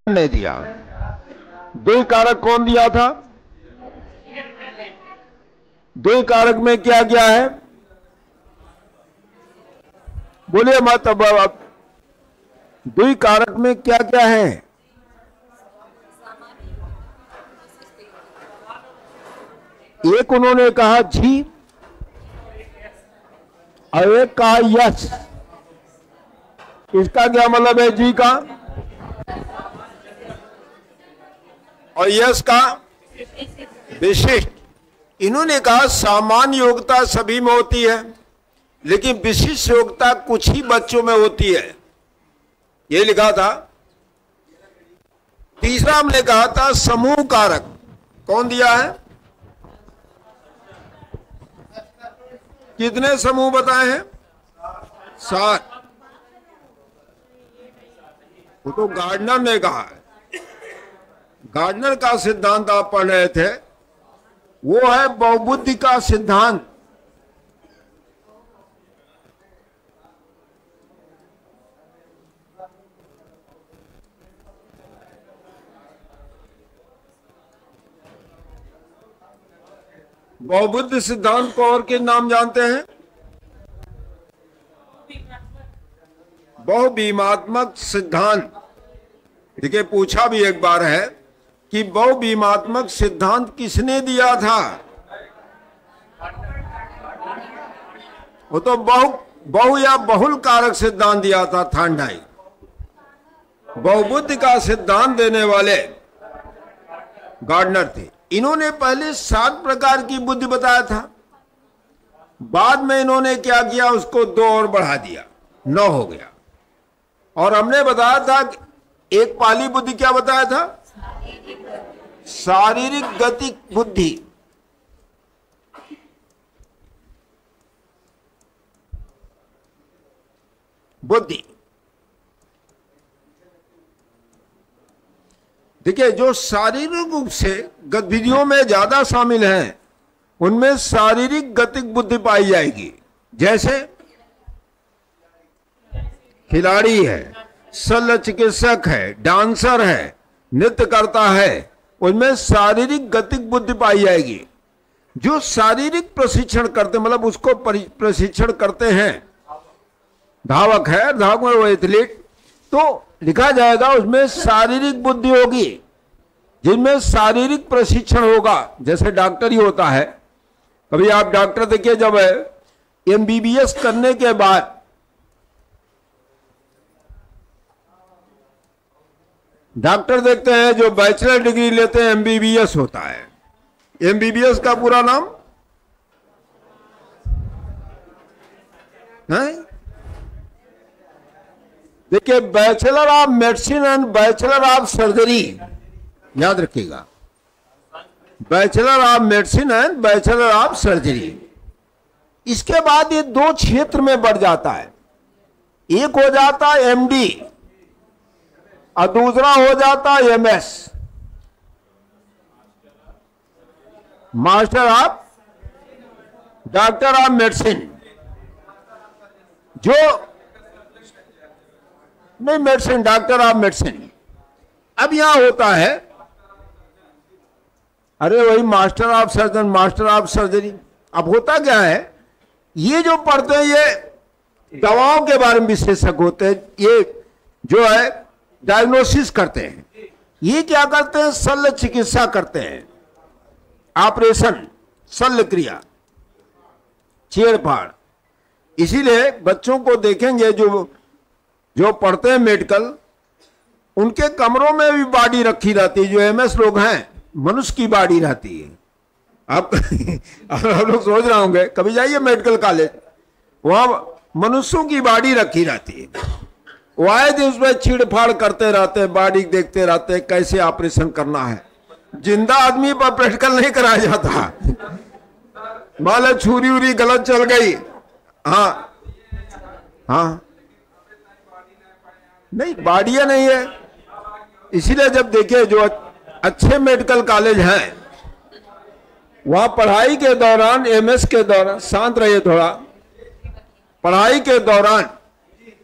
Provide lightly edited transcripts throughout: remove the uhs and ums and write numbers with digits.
ने दिया। द्वि कारक कौन दिया था? द्वि कारक में क्या क्या है? बोलिए मत। अब द्वि कारक में क्या क्या है? एक उन्होंने कहा जी और एक कहा यस। इसका क्या मतलब है जी का और यस का? विशिष्ट। इन्होंने कहा सामान्य योग्यता सभी में होती है, लेकिन विशिष्ट योग्यता कुछ ही बच्चों में होती है, ये लिखा था। तीसरा हमने कहा था समूह कारक। कौन दिया है? कितने समूह बताए हैं? 7। वो तो गार्डनर ने कहा है। गार्डनर का सिद्धांत आप पढ़ रहे थे, वो है बहुबुद्धि का सिद्धांत। बहुबुद्धि सिद्धांत को और के नाम जानते हैं? बहुबीमात्मक सिद्धांत। देखिए, पूछा भी एक बार है कि बहुबीमात्मक सिद्धांत किसने दिया था? वो तो बहु या बहुल कारक सिद्धांत दिया था थांडाई। बहुबुद्धि का सिद्धांत देने वाले गार्डनर थे। इन्होंने पहले 7 प्रकार की बुद्धि बताया था, बाद में इन्होंने क्या किया, उसको 2 और बढ़ा दिया, 9 हो गया। और हमने बताया था कि एक पहली बुद्धि क्या बताया था? शारीरिक गतिक बुद्धि। देखिए, जो शारीरिक रूप से गतिविधियों में ज्यादा शामिल हैं, उनमें शारीरिक गतिक बुद्धि पाई जाएगी। जैसे खिलाड़ी है, शल्य चिकित्सक है, डांसर है, नृत्य करता है, उनमें शारीरिक गतिक बुद्धि पाई जाएगी। जो शारीरिक प्रशिक्षण करते, मतलब उसको प्रशिक्षण करते हैं, धावक है, धावक में वो एथलीट, तो लिखा जाएगा उसमें शारीरिक बुद्धि होगी, जिनमें शारीरिक प्रशिक्षण होगा। जैसे डॉक्टर ही होता है। कभी आप डॉक्टर देखिए, जब एमबीबीएस करने के बाद डॉक्टर देखते हैं, जो बैचलर डिग्री लेते हैं एमबीबीएस होता है। एमबीबीएस का पूरा नाम है, देखिए, bachelor of medicine and bachelor of surgery, याद रखिएगा। Bachelor of medicine and bachelor of surgery. इसके बाद ये 2 क्षेत्र में बढ़ जाता है। एक हो जाता है एमडी और दूसरा हो जाता है MS, master of doctor of medicine. जो नहीं, मेडिसिन, डॉक्टर ऑफ मेडिसिन। अब यहां होता है, अरे वही master of surgeon, master of surgery. अब होता क्या है, ये जो पढ़ते हैं ये दवाओं के बारे में विशेषज्ञ होते हैं, ये जो है डायग्नोसिस करते हैं। ये क्या करते हैं? शल्य चिकित्सा करते हैं, ऑपरेशन, शल्य क्रिया, छेड़फाड़। इसीलिए बच्चों को देखेंगे जो पढ़ते हैं मेडिकल, उनके कमरों में भी बॉडी रखी रहती है। जो एमएस लोग हैं, मनुष्य की बॉडी रहती है। आप लोग सोच रहे होंगे, कभी जाइए मेडिकल कॉलेज, वहां मनुष्यों की बॉडी रखी रहती है। वो आए दिन उसमें छीड़फाड़ करते रहते हैं, बॉडी देखते रहते हैं, कैसे ऑपरेशन करना है। जिंदा आदमी पर प्रैक्टिकल नहीं कराया जाता। मान लो छुरी उरी गलत चल गई, हाँ हाँ, नहीं, बॉडियां नहीं है। इसीलिए जब देखिए, जो अच्छे मेडिकल कॉलेज हैं, वहां पढ़ाई के दौरान, एमएस के दौरान, शांत रहिए थोड़ा, पढ़ाई के दौरान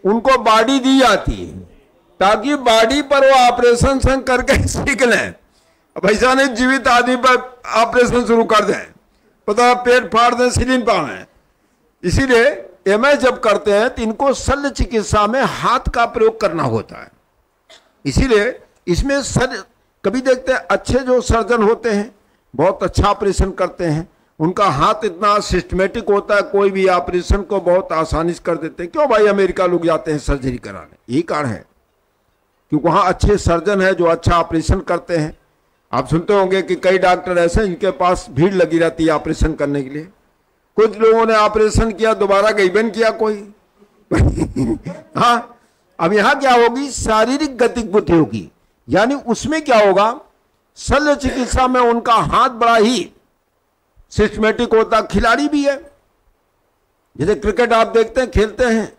उनको बॉडी दी जाती है ताकि बॉडी पर वो ऑपरेशन करके सीख लें। अब ऐसा नहीं जीवित आदमी पर ऑपरेशन शुरू कर दें, पता पेट फाड़ दें, सिलिन पाएं। इसीलिए एमएस जब करते हैं तो इनको शल्य चिकित्सा में हाथ का प्रयोग करना होता है। इसीलिए इसमें कभी देखते हैं अच्छे जो सर्जन होते हैं बहुत अच्छा ऑपरेशन करते हैं, उनका हाथ इतना सिस्टमेटिक होता है, कोई भी ऑपरेशन को बहुत आसानी से कर देते हैं। क्यों भाई अमेरिका लोग जाते हैं सर्जरी कराने? यही कारण है क्योंकि वहाँ अच्छे सर्जन है जो अच्छा ऑपरेशन करते हैं। आप सुनते होंगे कि कई डॉक्टर ऐसे हैं इनके पास भीड़ लगी रहती है ऑपरेशन करने के लिए। कुछ लोगों ने ऑपरेशन किया, दोबारा गईबन किया कोई। हाँ, अब यहाँ क्या होगी? शारीरिक गतिविधि होगी, यानी उसमें क्या होगा, शल्य चिकित्सा में उनका हाथ बड़ा ही सिस्टमेटिक होता। खिलाड़ी भी है, जैसे क्रिकेट आप देखते हैं, खेलते हैं,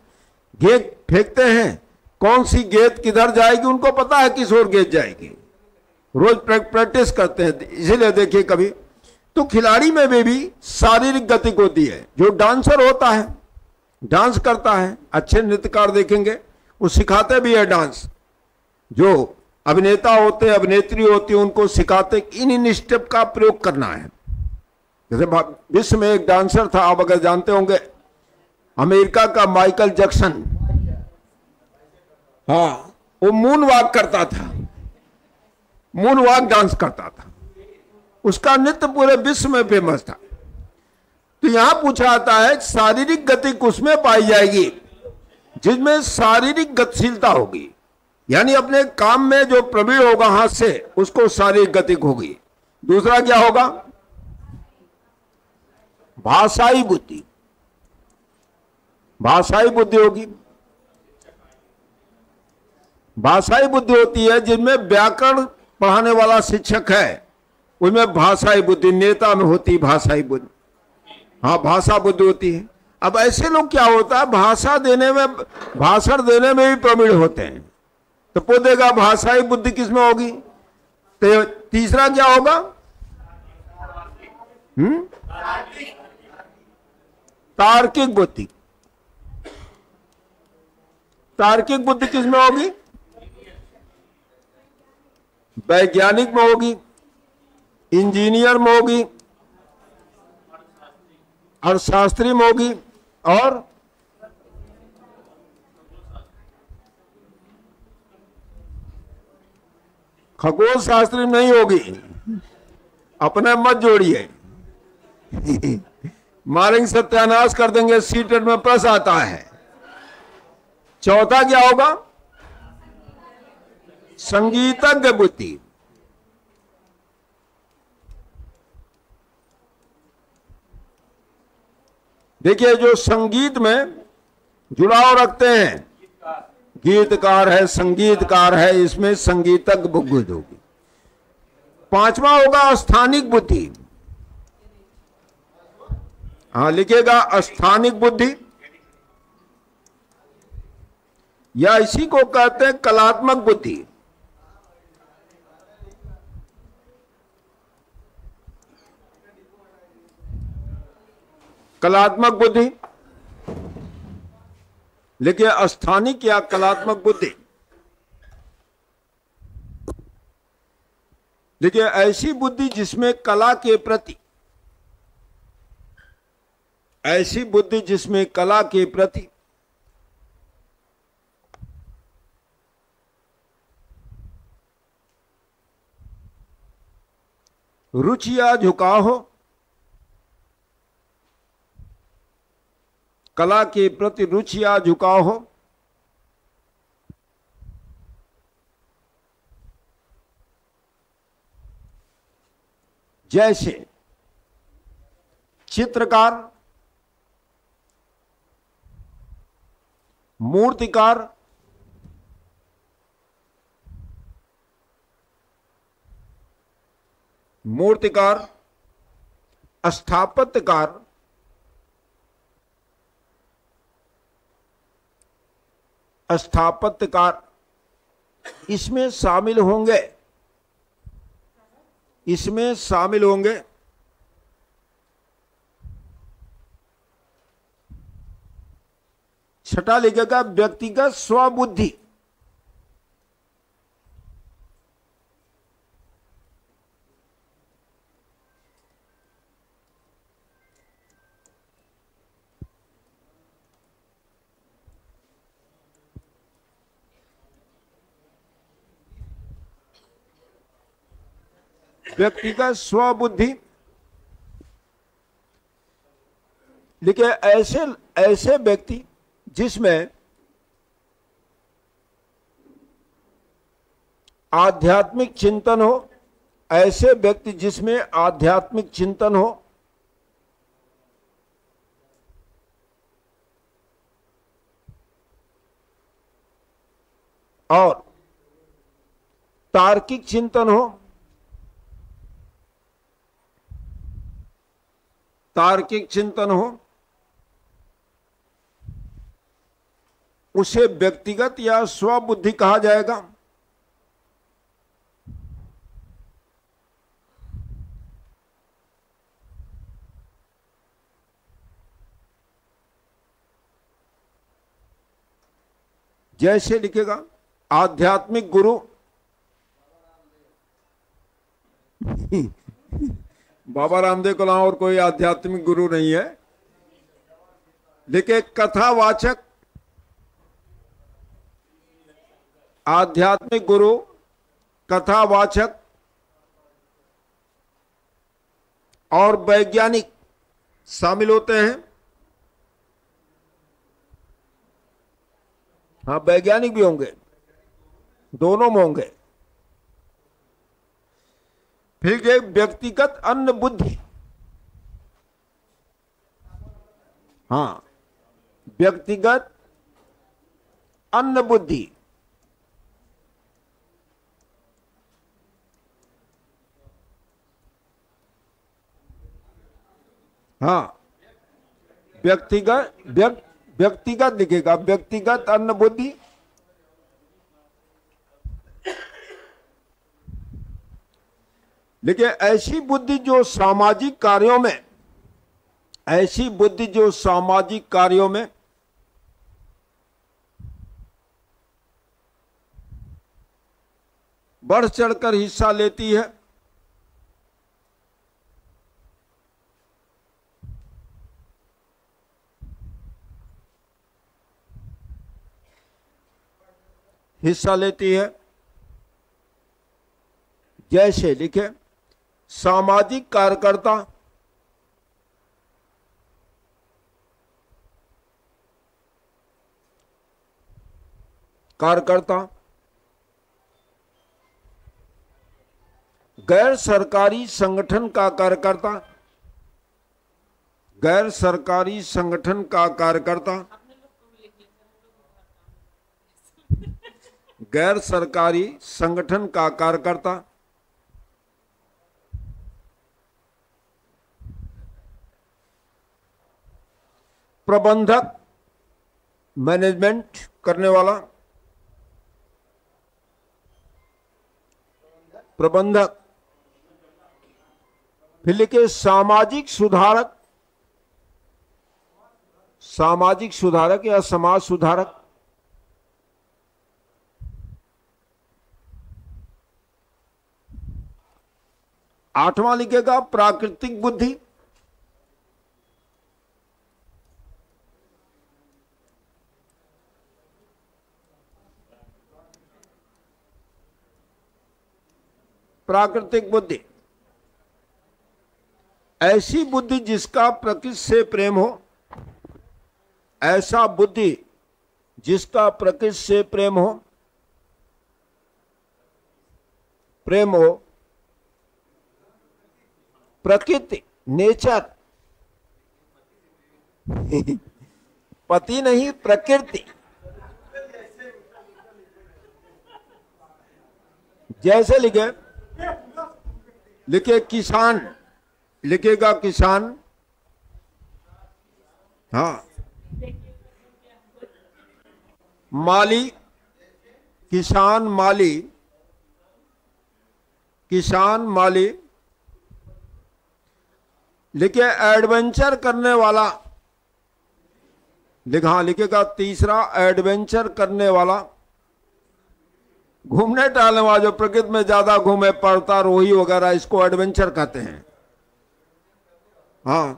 गेंद फेंकते हैं, कौन सी गेंद किधर जाएगी उनको पता है, किस ओर गेंद जाएगी, रोज प्रैक्टिस करते हैं। इसीलिए देखिए कभी तो खिलाड़ी में भी शारीरिक गति होती है। जो डांसर होता है, डांस करता है, अच्छे नृत्यकार देखेंगे वो सिखाते भी है डांस। जो अभिनेता होते हैं, अभिनेत्री होती है, उनको सिखाते इन स्टेप का प्रयोग करना है। जैसे विश्व में एक डांसर था, आप अगर जानते होंगे, अमेरिका का माइकल जैक्सन। हाँ, वो मून वॉक करता था, मून वॉक डांस करता था, उसका नृत्य पूरे विश्व में फेमस था। तो यहां पूछा जाता है शारीरिक गति उसमें पाई जाएगी जिसमें शारीरिक गतिशीलता होगी, यानी अपने काम में जो प्रवीण होगा हाथ से उसको शारीरिक गति होगी। दूसरा क्या होगा? भाषाई बुद्धि, भाषाई बुद्धि होगी। भाषाई बुद्धि होती है जिनमें व्याकरण पढ़ाने वाला शिक्षक है, उनमें भाषाई बुद्धि, नेता में होती भाषाई बुद्धि। हाँ, भाषा बुद्धि होती है। अब ऐसे लोग क्या होता है, भाषा देने में, भाषण देने में भी प्रवीण होते हैं, तो पूछेगा भाषाई बुद्धि किसमें होगी? तो तीसरा क्या होगा? तार्किक बुद्धि। तार्किक बुद्धि किसमें होगी? वैज्ञानिक में होगी, इंजीनियर में होगी, अर्थशास्त्री में होगी, और खगोल शास्त्री नहीं होगी। अपने मत जोड़िए, मारेंगे, सत्यानाश कर देंगे, सीटेट में प्रश्न आता है। चौथा क्या होगा? संगीतज्ञ बुद्धि। देखिए जो संगीत में जुड़ाव रखते हैं, गीतकार है, संगीतकार है, इसमें संगीतज्ञ बुद्धि होगी। पांचवा होगा स्थानिक बुद्धि। हाँ, लिखेगा स्थानिक बुद्धि, या इसी को कहते हैं कलात्मक बुद्धि। कलात्मक बुद्धि लिखिए, स्थानिक या कलात्मक बुद्धि। देखिए ऐसी बुद्धि जिसमें कला के प्रति, ऐसी बुद्धि जिसमें कला के प्रति रुचि या झुकाव हो, कला के प्रति रुचि या झुकाव हो, जैसे चित्रकार, मूर्तिकार, मूर्तिकार, स्थापत्यकार, स्थापत्यकार इसमें शामिल होंगे, इसमें शामिल होंगे। छठा लिखेगा व्यक्तिगत स्वबुद्धि। व्यक्तिगत स्वबुद्धि। देखिए ऐसे ऐसे व्यक्ति जिसमें आध्यात्मिक चिंतन हो, ऐसे व्यक्ति जिसमें आध्यात्मिक चिंतन हो, और तार्किक चिंतन हो, तार्किक चिंतन हो, उसे व्यक्तिगत या स्वबुद्धि कहा जाएगा। जैसे लिखेगा आध्यात्मिक गुरु बाबा रामदेव के अलावा और कोई आध्यात्मिक गुरु नहीं है। लिखे कथावाचक, आध्यात्मिक गुरु, कथावाचक और वैज्ञानिक शामिल होते हैं। हाँ, वैज्ञानिक भी होंगे, दोनों में होंगे। फिर एक व्यक्तिगत अन्य बुद्धि। हाँ, व्यक्तिगत अन्य बुद्धि। हाँ, व्यक्तिगत लिखेगा, व्यक्तिगत अन्य बुद्धि। देखिए ऐसी बुद्धि जो सामाजिक कार्यों में, ऐसी बुद्धि जो सामाजिक कार्यों में बढ़ चढ़कर हिस्सा लेती है, हिस्सा लेती है। जैसे लिखे सामाजिक कार्यकर्ता, गैर सरकारी संगठन का कार्यकर्ता, गैर सरकारी संगठन का कार्यकर्ता, गैर सरकारी संगठन का कार्यकर्ता, प्रबंधक, मैनेजमेंट करने वाला, प्रबंधक। फिर लिखे सामाजिक सुधारक, सामाजिक सुधारक या समाज सुधारक। आठवां लिखेगा प्राकृतिक बुद्धि। प्राकृतिक बुद्धि ऐसी बुद्धि जिसका प्रकृति से प्रेम हो, ऐसा बुद्धि जिसका प्रकृति से प्रेम हो, प्रकृति, नेचर, पति नहीं, प्रकृति। जैसे लिखे किसान, लिखेगा किसान। हाँ, माली, किसान माली, किसान माली। लिखे एडवेंचर करने वाला, लिखा लिखेगा तीसरा एडवेंचर करने वाला, घूमने टहलने वाला, जो प्रकृति में ज्यादा घूमे, पड़ता रोही वगैरह, इसको एडवेंचर कहते हैं। हाँ,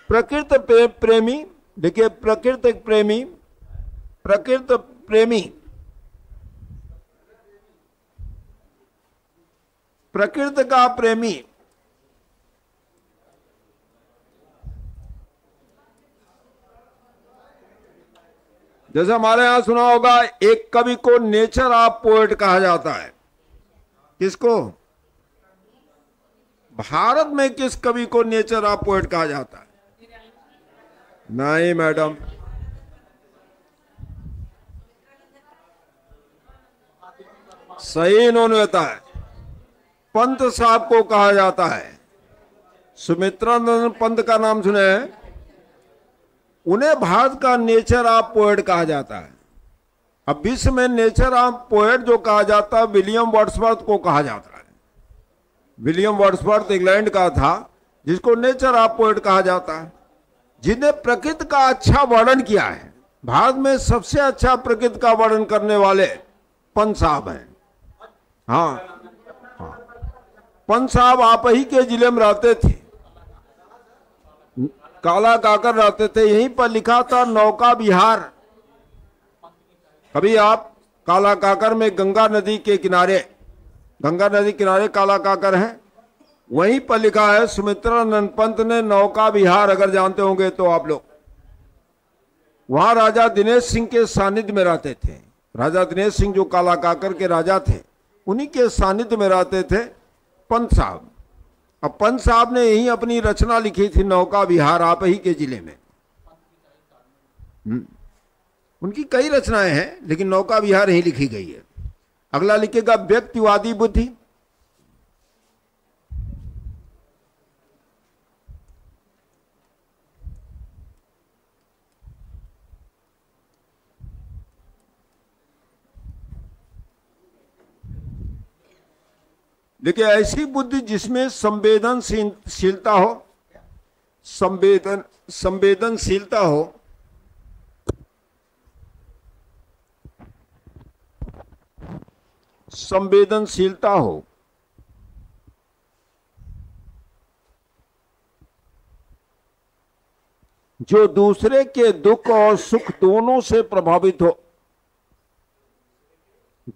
प्रकृति प्रेमी, देखिए प्रकृति प्रेमी, प्रकृति प्रेमी, प्रकृति का प्रेमी। जैसे हमारे यहां सुना होगा, एक कवि को नेचर ऑफ पोएट कहा जाता है। किसको? भारत में किस कवि को नेचर ऑफ पोएट कहा जाता है? नहीं मैडम, सही इन्होंने बताया, पंत साहब को कहा जाता है। सुमित्रानंद पंत का नाम सुने हैं? उन्हें भारत का नेचर ऑफ पोएट कहा जाता है। अब विश्व में नेचर ऑफ पोएट जो कहा जाता है, विलियम वर्ड्सवर्थ को कहा जाता है। विलियम वर्ड्सवर्थ इंग्लैंड का था, जिसको नेचर ऑफ पोएट कहा जाता है, जिन्हें प्रकृति का अच्छा वर्णन किया है। भारत में सबसे अच्छा प्रकृति का वर्णन करने वाले पंत साहब हैं। हाँ, पंत साहब आप ही के जिले में रहते थे, काला काकर रहते थे। यहीं पर लिखा था नौका विहार। कभी आप काला काकर में गंगा नदी के किनारे, गंगा नदी किनारे काला काकर है, वहीं पर लिखा है सुमित्रानंद पंत ने नौका विहार, अगर जानते होंगे तो आप लोग। वहां राजा दिनेश सिंह के सानिध्य में रहते थे। राजा दिनेश सिंह जो काला काकर के राजा थे, उन्हीं के सानिध्य में रहते थे पंत साहब। अब पंत साहब ने यही अपनी रचना लिखी थी, नौका विहार, आप ही के जिले में। उनकी कई रचनाएं हैं, लेकिन नौका विहार ही लिखी गई है। अगला लिखेगा व्यक्तिवादी बुद्धि। देखिए, ऐसी बुद्धि जिसमें संवेदनशीलता हो, संवेदनशीलता हो, संवेदनशीलता हो, जो दूसरे के दुख और सुख दोनों से प्रभावित हो,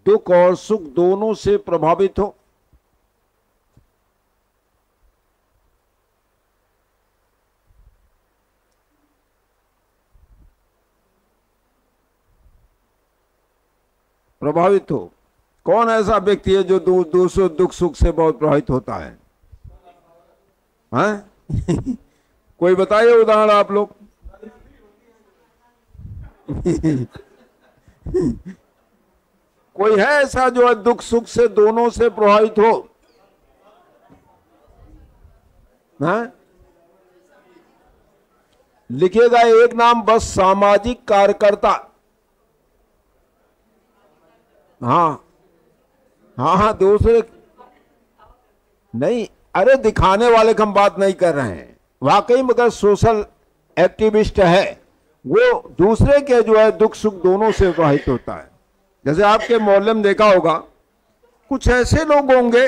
दुख और सुख दोनों से प्रभावित हो, प्रभावित हो। कौन ऐसा व्यक्ति है जो दूसरों दुख सुख से बहुत प्रभावित होता है? हैं? कोई बताइए उदाहरण आप लोग। कोई है ऐसा जो है दुख सुख से दोनों से प्रभावित हो? हैं? लिखिएगा एक नाम बस, सामाजिक कार्यकर्ता। हाँ हाँ हाँ, दूसरे नहीं, अरे दिखाने वाले की हम बात नहीं कर रहे हैं। वाकई में अगर सोशल एक्टिविस्ट है, वो दूसरे के जो है दुख सुख दोनों से प्रभावित होता है। जैसे आपके मोहल्ले में देखा होगा, कुछ ऐसे लोग होंगे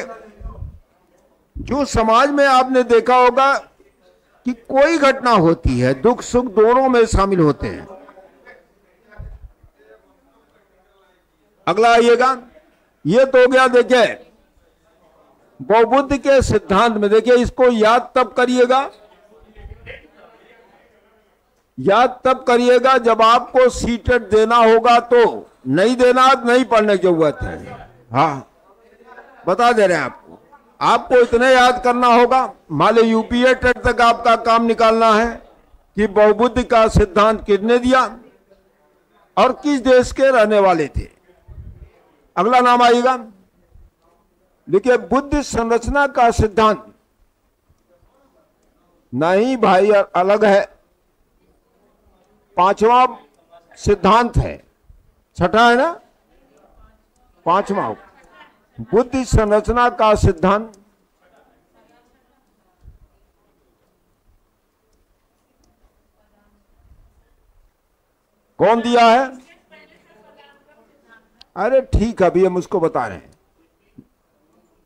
जो समाज में आपने देखा होगा कि कोई घटना होती है, दुख सुख दोनों में शामिल होते हैं। अगला आइएगा, ये तो हो गया। देखिए बहुबुद्धि के सिद्धांत में, देखिए इसको याद तब करिएगा, याद तब करिएगा जब आपको सीटेट देना होगा, तो नहीं देना नहीं पढ़ने की जरूरत है। हाँ, बता दे रहे हैं आपको, आपको इतने याद करना होगा। मान लो यूपीए टेट तक आपका काम निकालना है कि बहुबुद्धि का सिद्धांत किसने दिया और किस देश के रहने वाले थे। अगला नाम आएगा, देखिए बुद्धि संरचना का सिद्धांत। नहीं भाई, अलग है, पांचवा सिद्धांत है, छठा है ना, पांचवा बुद्धि संरचना का सिद्धांत। कौन दिया है? अरे ठीक है, अभी हम उसको बता रहे हैं।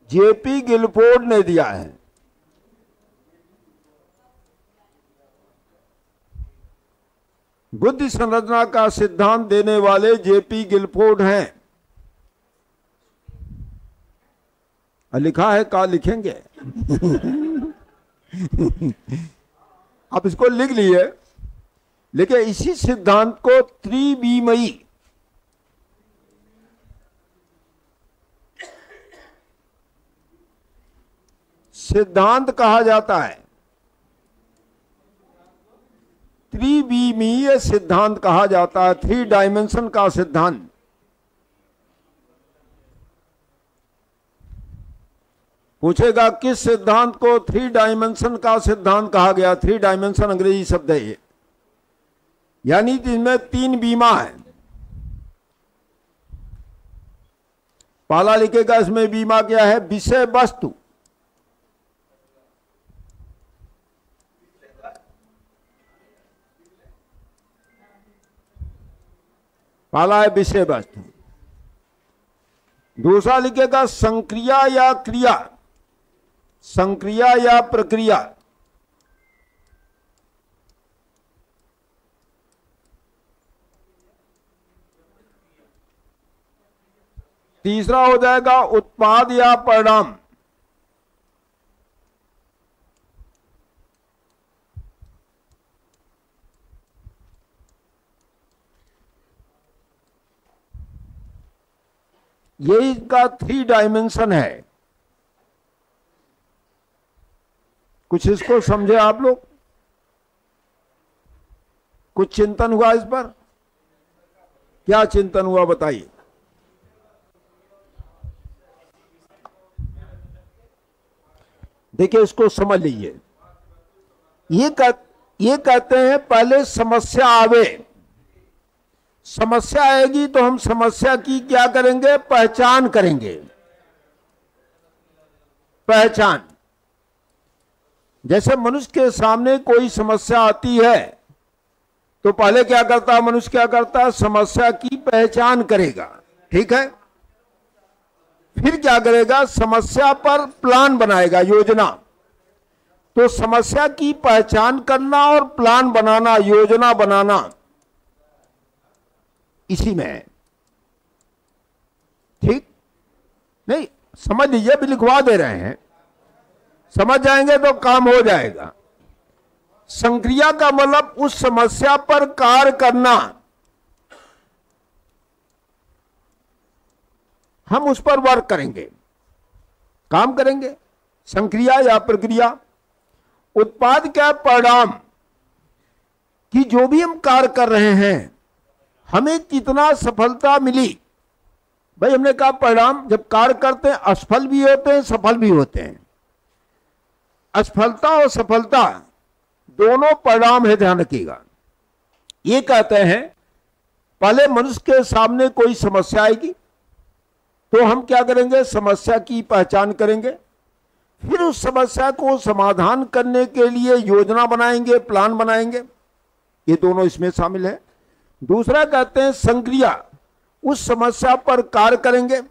जेपी गिलफोर्ड ने दिया है। बुद्धि संरचना का सिद्धांत देने वाले जेपी गिलफोर्ड हैं। लिखा है का लिखेंगे। आप इसको लिख लिए, लेकिन इसी सिद्धांत को त्रिविमयी सिद्धांत कहा जाता है। त्रिविमीय सिद्धांत कहा जाता है, 3 डायमेंशन का सिद्धांत। पूछेगा किस सिद्धांत को 3 डायमेंशन का सिद्धांत कहा गया। 3 डायमेंशन अंग्रेजी शब्द है ये, यानी इसमें 3 बीमा है। पहला लिखेगा इसमें बीमा क्या है, विषय वस्तु। पहला है विषय वस्तु। दूसरा लिखेगा संक्रिया या क्रिया, संक्रिया या प्रक्रिया। तीसरा हो जाएगा उत्पाद या परिणाम। ये इसका 3 डायमेंशन है। कुछ इसको समझे आप लोग? कुछ चिंतन हुआ इस पर? क्या चिंतन हुआ बताइए। देखिए इसको समझ लीजिए। ये कहते हैं पहले समस्या आवे, समस्या आएगी तो हम समस्या की क्या करेंगे, पहचान करेंगे। पहचान, जैसे मनुष्य के सामने कोई समस्या आती है तो पहले क्या करता है मनुष्य, क्या करता है, समस्या की पहचान करेगा, ठीक है। फिर क्या करेगा, समस्या पर प्लान बनाएगा, योजना। तो समस्या की पहचान करना और प्लान बनाना, योजना बनाना, इसी में है, ठीक नहीं? समझ लीजिए, अभी लिखवा दे रहे हैं, समझ जाएंगे तो काम हो जाएगा। संक्रिया का मतलब उस समस्या पर कार्य करना, हम उस पर वर्क करेंगे, काम करेंगे। संक्रिया या प्रक्रिया। उत्पाद क्या, परिणाम, कि जो भी हम कार्य कर रहे हैं हमें कितना सफलता मिली। भाई हमने कहा परिणाम, जब कार्य करते हैं असफल भी होते हैं, सफल भी होते हैं। असफलता और सफलता दोनों परिणाम है, ध्यान रखिएगा। ये कहते हैं पहले मनुष्य के सामने कोई समस्या आएगी तो हम क्या करेंगे, समस्या की पहचान करेंगे। फिर उस समस्या को समाधान करने के लिए योजना बनाएंगे, प्लान बनाएंगे। ये दोनों इसमें शामिल है। दूसरा कहते हैं संक्रिया, उस समस्या पर कार्य करेंगे।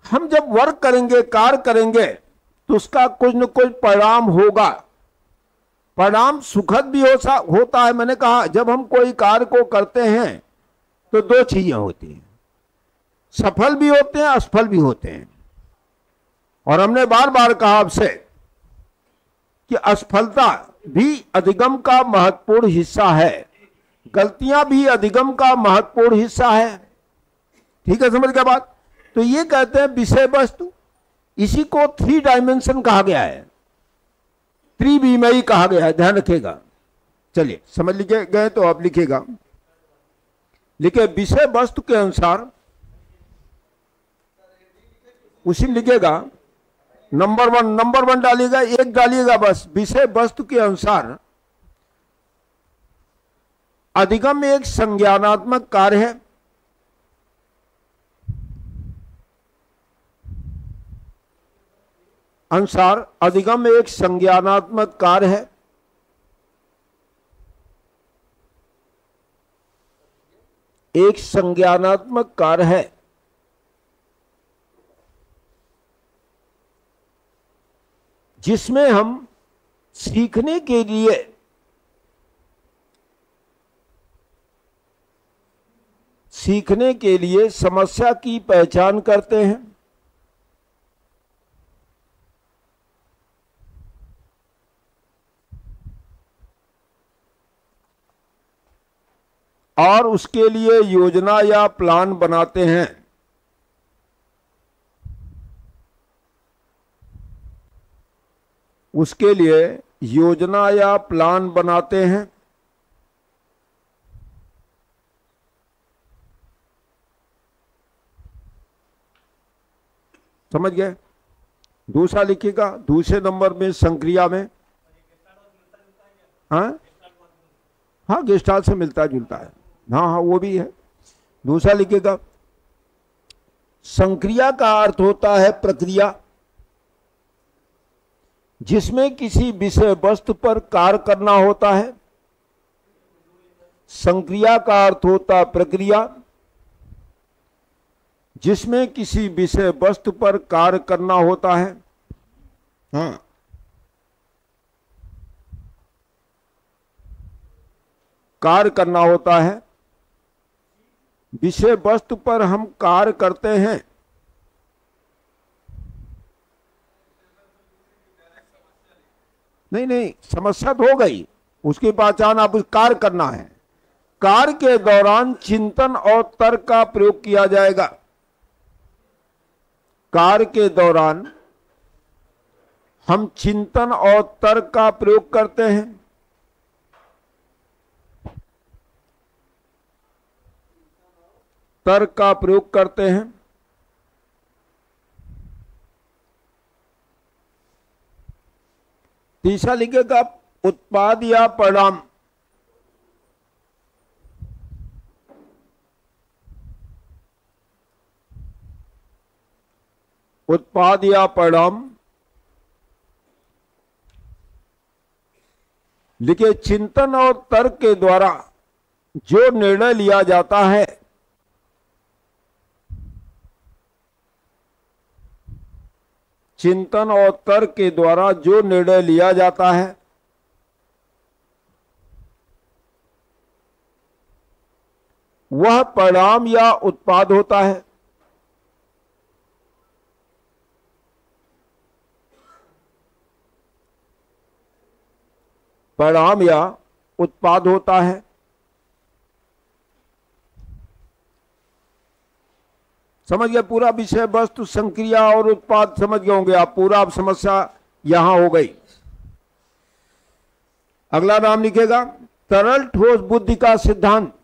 हम जब वर्क करेंगे, कार्य करेंगे तो उसका कुछ न कुछ परिणाम होगा। परिणाम सुखद भी होता है। मैंने कहा जब हम कोई कार्य को करते हैं तो 2 चीजें होती हैं, सफल भी होते हैं, असफल भी होते हैं। और हमने बार बार कहा आपसे कि असफलता भी अधिगम का महत्वपूर्ण हिस्सा है, गलतियां भी अधिगम का महत्वपूर्ण हिस्सा है, ठीक है, समझ गया बात। तो ये कहते हैं विषय वस्तु, इसी को 3 डायमेंशन कहा गया है, त्रिविमयी कहा गया है, ध्यान रखिएगा। चलिए समझ लिखे गए तो आप लिखिएगा, लिखे विषय वस्तु के अनुसार, उसी में लिखेगा नंबर 1 डालिएगा, 1 डालिएगा बस। विषय वस्तु के अनुसार अधिगम एक संज्ञानात्मक कार्य है। अनुसार अधिगम एक संज्ञानात्मक कार्य है। एक संज्ञानात्मक कार्य है जिसमें हम सीखने के लिए समस्या की पहचान करते हैं, और उसके लिए योजना या प्लान बनाते हैं। उसके लिए योजना या प्लान बनाते हैं। समझ गए? दूसरा लिखिएगा, दूसरे नंबर में संक्रिया में। हाँ हाँ, गेस्ट हाउस से मिलता जुलता है। हाँ हाँ, वो भी है। दूसरा लिखिएगा, संक्रिया का अर्थ होता है प्रक्रिया जिसमें किसी विषय वस्तु पर कार्य करना होता है। संक्रिया का अर्थ होता है प्रक्रिया जिसमें किसी विषय वस्तु पर कार्य करना होता है। हाँ, कार्य करना होता है, विषय वस्तु पर हम कार्य करते हैं। नहीं नहीं, समस्या तो हो गई, उसकी पहचान आप कार्य करना है। कार्य के दौरान चिंतन और तर्क का प्रयोग किया जाएगा। कार्य के दौरान हम चिंतन और तर्क का प्रयोग करते हैं। तर्क का प्रयोग करते हैं। तीसरा लिखेगा, उत्पाद या परिणाम। उत्पाद या परिणाम लिखे, चिंतन और तर्क के द्वारा जो निर्णय लिया जाता है, चिंतन और तर्क के द्वारा जो निर्णय लिया जाता है, वह परिणाम या उत्पाद होता है। परिणाम या उत्पाद होता है। समझ गए? पूरा विषय वस्तु, संक्रिया और उत्पाद समझ गए होंगे आप। पूरा अब समस्या यहां हो गई। अगला नाम लिखेगा, तरल ठोस बुद्धि का सिद्धांत।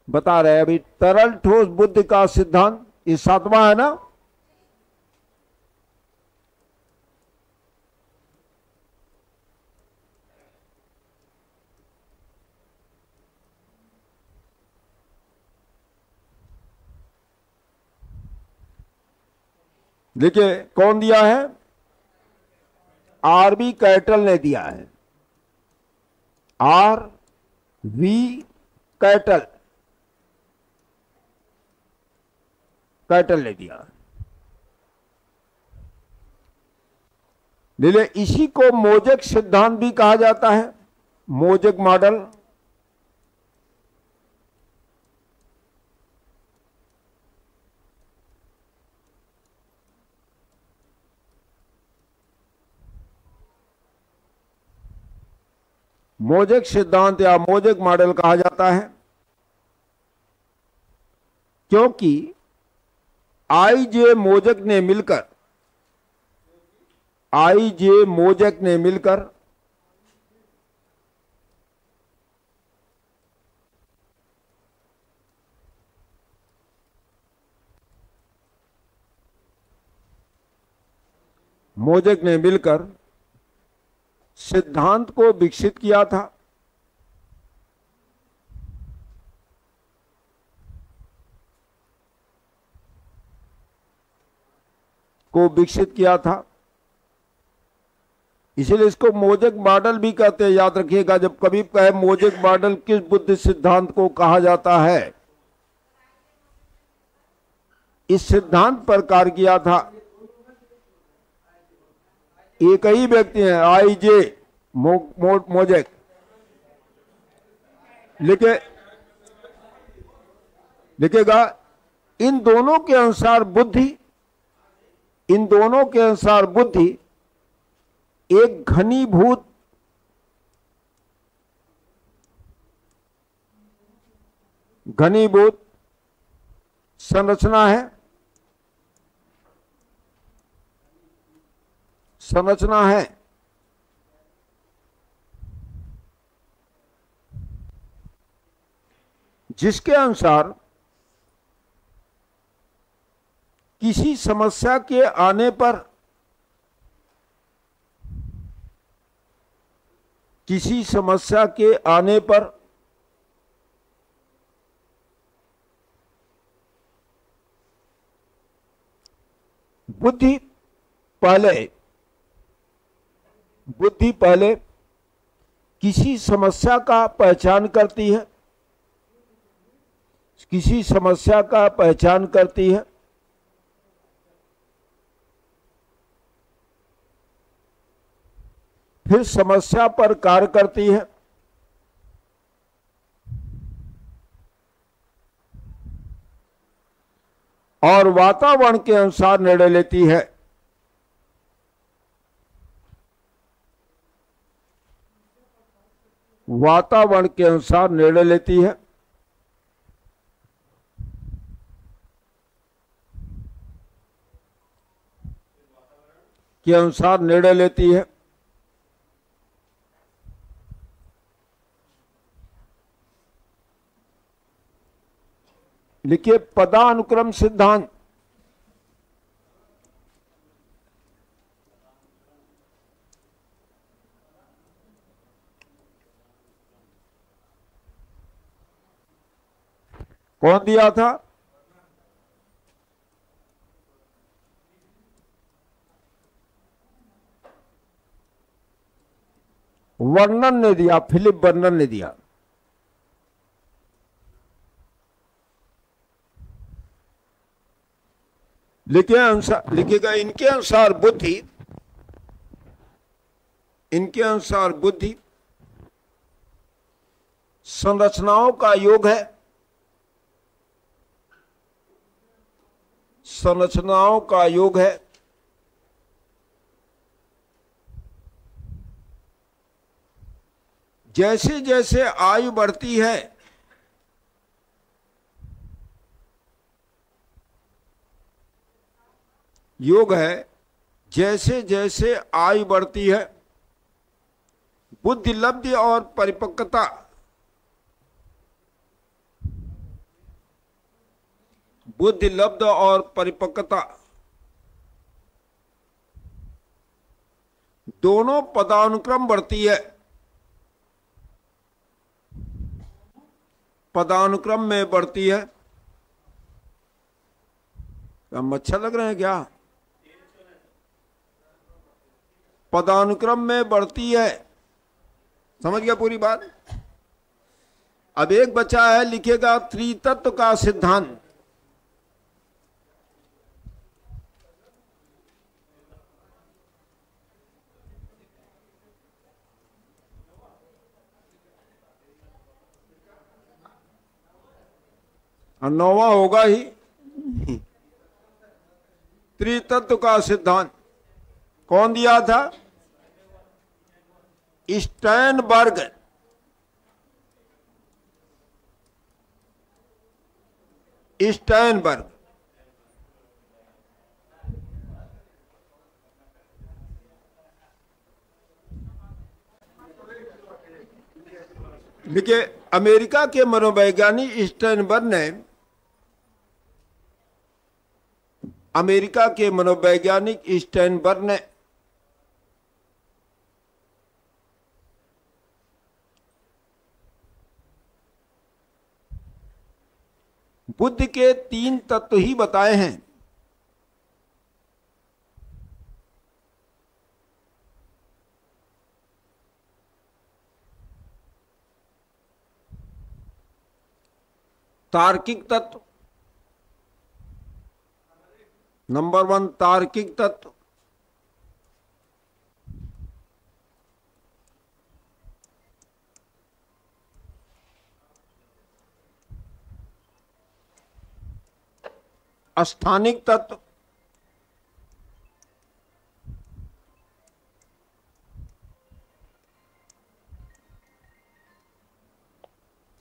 बता रहे हैं अभी, तरल ठोस बुद्धि का सिद्धांत, ये 7वां है ना। देखिए कौन दिया है? आरबी कैटल ने दिया है। आर वी कैटल ने दिया। ले इसी को मोजेक सिद्धांत भी कहा जाता है। Mosaic model. मोजेक सिद्धांत या मोजेक मॉडल कहा जाता है क्योंकि आई.जे. मोजेक ने मिलकर सिद्धांत को विकसित किया था। इसीलिए इसको मोजेक मॉडल भी कहते हैं। याद रखिएगा, जब कभी कहे मोजेक मॉडल किस बुद्धि सिद्धांत को कहा जाता है, इस सिद्धांत पर कार्य किया था एक ही व्यक्ति है, आई.जे. मोजेक। लिखेगा, इन दोनों के अनुसार बुद्धि एक घनीभूत संरचना है, जिसके अनुसार किसी समस्या के आने पर बुद्धि पहले किसी समस्या का पहचान करती है, फिर समस्या पर कार्य करती है, और वातावरण के अनुसार निर्णय लेती है। वातावरण के अनुसार निर्णय लेती है। लिखिए पदानुक्रम सिद्धांत। कौन दिया था? वर्णन ने दिया, फिलिप वर्णन ने दिया। लिखेगा इनके अनुसार बुद्धि संरचनाओं का योग है। जैसे जैसे आयु बढ़ती है, योग है, जैसे जैसे आयु बढ़ती है, बुद्धि लब्धि और परिपक्वता दोनों पदानुक्रम बढ़ती है। पदानुक्रम में बढ़ती है। हम अच्छा लग रहे हैं क्या? पदानुक्रम में बढ़ती है। समझ गया पूरी बात? अब एक बचा है, लिखेगा त्रितत्व का सिद्धांत। और 9वां होगा ही। त्रितत्व का सिद्धांत कौन दिया था? स्टैनबर्ग। देखिए अमेरिका के मनोवैज्ञानिक स्टैनबर्ग ने बुद्ध के 3 तत्व ही बताए हैं। तार्किक तत्व, नंबर 1 तार्किक तत्व, स्थानिक तत्व,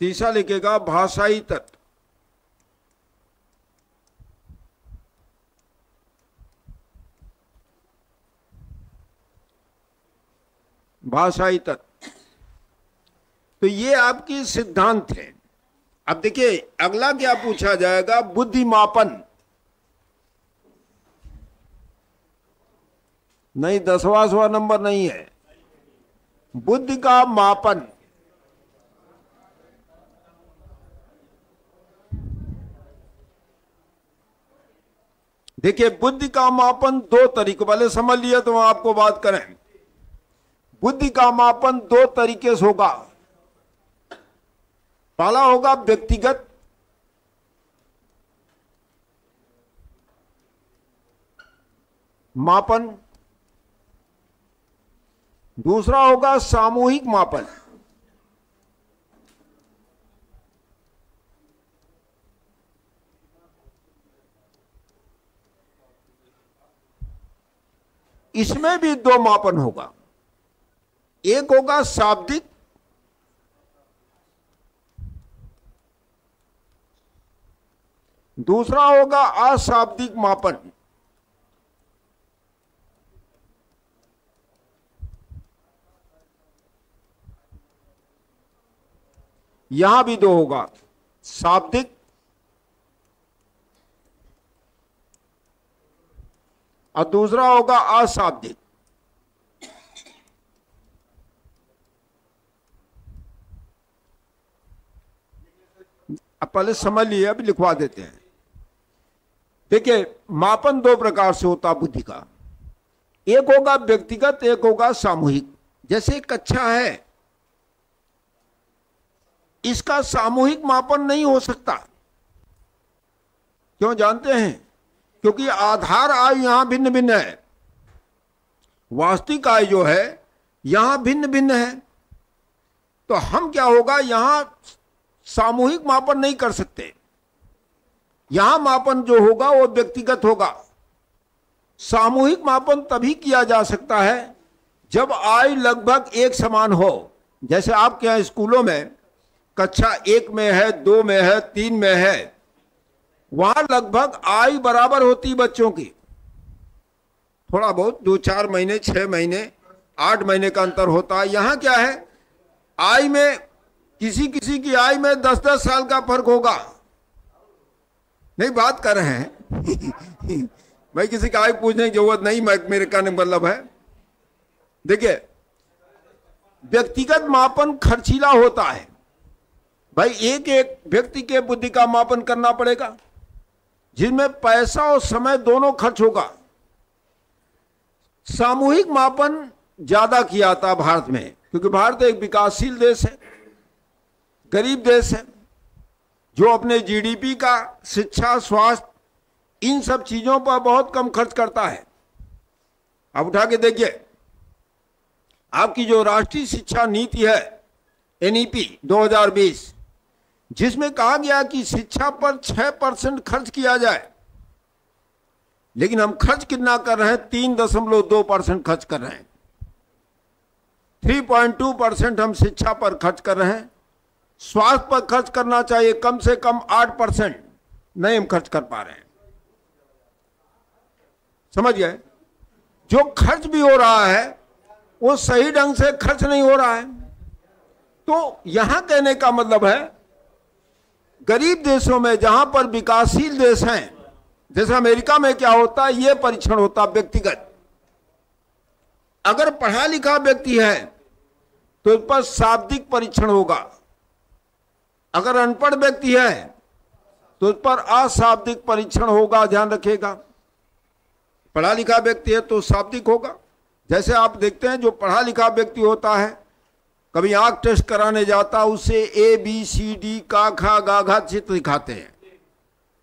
तीसरा लिखेगा भाषाई तत्व। भाषाई तत्व, तो ये आपकी सिद्धांत है। अब देखिए अगला क्या पूछा जाएगा, बुद्धिमापन। नहीं, 10वां नंबर नहीं है, बुद्धि का मापन। देखिए बुद्धि का मापन दो तरीके, पहले समझ लिया तो हम आपको बात करें। बुद्धि का मापन दो तरीके से होगा। पहला होगा व्यक्तिगत, मापन। दूसरा होगा सामूहिक मापन। इसमें भी दो मापन होगा, एक होगा शाब्दिक, दूसरा होगा अशाब्दिक मापन। यहां भी दो होगा, शाब्दिक और दूसरा होगा अशाब्दिक। अब पहले समझ लिए, अभी लिखवा देते हैं। देखिए मापन दो प्रकार से होता बुद्धि का, एक होगा व्यक्तिगत, एक होगा सामूहिक। जैसे एक कक्षा है, इसका सामूहिक मापन नहीं हो सकता। क्यों जानते हैं? क्योंकि आधार आय यहां भिन्न भिन्न है, वास्तविक आय जो है यहां भिन्न भिन्न है। तो हम क्या होगा, यहां सामूहिक मापन नहीं कर सकते। यहां मापन जो होगा वो व्यक्तिगत होगा। सामूहिक मापन तभी किया जा सकता है जब आय लगभग एक समान हो। जैसे आपके यहां स्कूलों में कक्षा 1 में है, 2 में है, 3 में है, वहां लगभग आय बराबर होती बच्चों की। थोड़ा बहुत 2-4 महीने, 6 महीने, 8 महीने का अंतर होता है। यहां क्या है, आय में किसी किसी की आय में 10-10 साल का फर्क होगा। नहीं बात कर रहे हैं भाई, किसी का आय पूछने की जरूरत नहीं, मेरे कहने का मतलब है। देखिए व्यक्तिगत मापन खर्चीला होता है भाई, एक एक व्यक्ति के बुद्धि का मापन करना पड़ेगा, जिसमें पैसा और समय दोनों खर्च होगा। सामूहिक मापन ज्यादा किया जाता भारत में, क्योंकि भारत एक विकासशील देश है, गरीब देश है, जो अपने जीडीपी का शिक्षा, स्वास्थ्य, इन सब चीजों पर बहुत कम खर्च करता है। आप उठा के देखिए, आपकी जो राष्ट्रीय शिक्षा नीति है एनईपी 2020, जिसमें कहा गया कि शिक्षा पर 6% खर्च किया जाए, लेकिन हम खर्च कितना कर रहे हैं, 3.2% खर्च कर रहे हैं। 3.2% हम शिक्षा पर खर्च कर रहे हैं। स्वास्थ्य पर खर्च करना चाहिए कम से कम 8%, नहीं हम खर्च कर पा रहे हैं। समझ गए? जो खर्च भी हो रहा है वो सही ढंग से खर्च नहीं हो रहा है। तो यहां कहने का मतलब है, गरीब देशों में, जहां पर विकासशील देश हैं, जैसे अमेरिका में क्या होता है, यह परीक्षण होता व्यक्तिगत। अगर पढ़ा लिखा व्यक्ति है तो उस पर शाब्दिक परीक्षण होगा, अगर अनपढ़ व्यक्ति है तो उस पर अशाब्दिक परीक्षण होगा। ध्यान रखिएगा, पढ़ा लिखा व्यक्ति है तो शाब्दिक होगा। जैसे आप देखते हैं जो पढ़ा लिखा व्यक्ति होता है, कभी आंख टेस्ट कराने जाता, उसे ABCD का खा गा घा चित्र दिखाते हैं,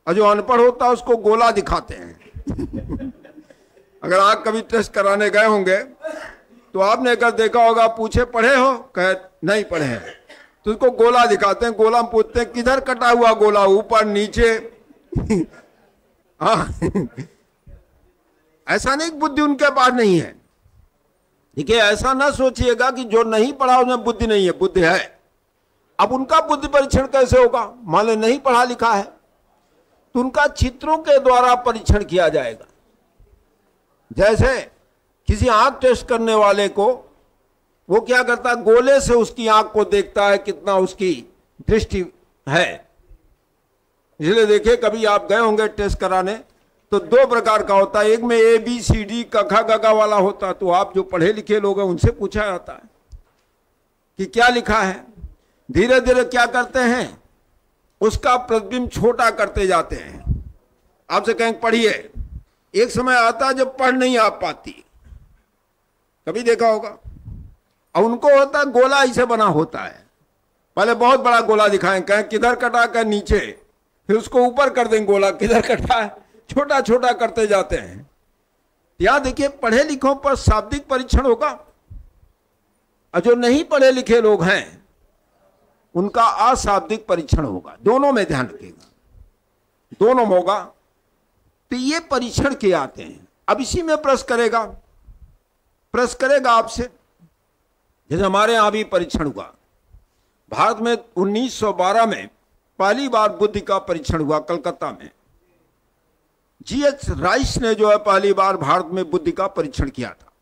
और जो अनपढ़ होता है उसको गोला दिखाते हैं अगर आप कभी टेस्ट कराने गए होंगे तो आपने अगर देखा होगा, पूछे पढ़े हो, कहे नहीं पढ़े हैं, तो उसको गोला दिखाते हैं। गोला में पूछते हैं किधर कटा हुआ गोला, ऊपर नीचे हाँ ऐसा नहीं, बुद्धि उनके पास नहीं है। देखिए ऐसा ना सोचिएगा कि जो नहीं पढ़ा उसमें बुद्धि नहीं है, बुद्धि है। अब उनका बुद्धि परीक्षण कैसे होगा? मान लो नहीं पढ़ा लिखा है तो उनका चित्रों के द्वारा परीक्षण किया जाएगा। जैसे किसी आंख टेस्ट करने वाले को वो क्या करता है, गोले से उसकी आंख को देखता है कितना उसकी दृष्टि है। इसलिए देखिए कभी आप गए होंगे टेस्ट कराने तो दो प्रकार का होता है, एक में ABCD कखा गगा वाला होता है, तो आप जो पढ़े लिखे लोग हैं उनसे पूछा जाता है कि क्या लिखा है। धीरे धीरे क्या करते हैं, उसका प्रतिबिंब छोटा करते जाते हैं। आपसे कहें पढ़िए, एक समय आता है जब पढ़ नहीं आ पाती, कभी देखा होगा। और उनको होता है गोला ऐसे बना होता है, पहले बहुत बड़ा गोला दिखाएं, कहें किधर कटा कर नीचे, फिर उसको ऊपर कर देंगे गोला, किधर कटा है, छोटा छोटा करते जाते हैं। यहां देखिए पढ़े लिखों पर शाब्दिक परीक्षण होगा, और जो नहीं पढ़े लिखे लोग हैं उनका अशाब्दिक परीक्षण होगा। दोनों में ध्यान रखिएगा, दोनों में होगा। तो ये परीक्षण किए आते हैं। अब इसी में प्रश्न करेगा आपसे, जैसे हमारे यहां भी परीक्षण हुआ। भारत में 1912 में पहली बार बुद्धि का परीक्षण हुआ कलकत्ता में। GH राइस ने जो है पहली बार भारत में बुद्धि का परीक्षण किया था।